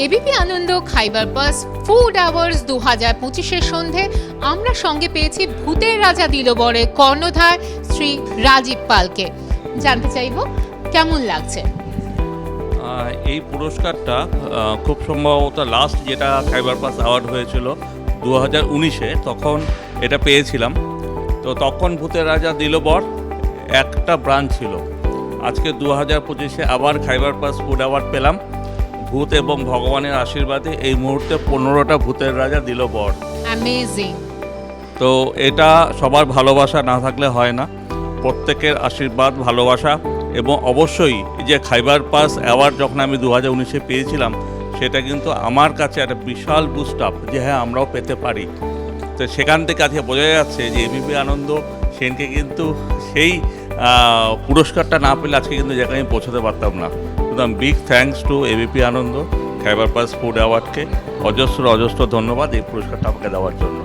ABP Ananda Khyber Pass food hours 2025-এর সন্ধে আমরা সঙ্গে পেয়েছি ভূতের রাজা দিলবরের কর্ণধার শ্রী রাজীব পালকে। জানতে চাইব কেমন লাগছে। এই পুরস্কারটা খুব সম্ভবত লাস্ট যেটা খাইবার পাস অ্যাওয়ার্ড হয়েছিল 2019-এ, তখন এটা পেয়েছিলাম। তো তখন ভূতের রাজা দিলবর একটা ব্রাঞ্চ ছিল। আজকে 2025-এ আবার খাইবার পাস ফুড অ্যাওয়ার্ড পেলাম। ভূত এবং ভগবানের আশীর্বাদে এই মুহূর্তে 15টা ভূতের রাজা দিলবর। অ্যামেজিং। তো এটা সবার ভালোবাসা না থাকলে হয় না, প্রত্যেকের আশীর্বাদ, ভালোবাসা, এবং অবশ্যই যে খাইবার পাস অ্যাওয়ার্ড যখন আমি 2019-এ পেয়েছিলাম, সেটা কিন্তু আমার কাছে একটা বিশাল বুস্ট আপ যে হ্যাঁ আমরাও পেতে পারি। তো সেখান থেকে আজকে বোঝা যাচ্ছে যে এবিপি আনন্দ সেনকে কিন্তু সেই পুরস্কারটা না পেলে আজকে কিন্তু জায়গায় আমি পৌঁছাতে পারতাম না। সুতরাং big thanks to ABP Ananda Khyber Pass food অ্যাওয়ার্ডকে। অজস্র ধন্যবাদ এই পুরস্কারটা আমাকে দেওয়ার জন্য।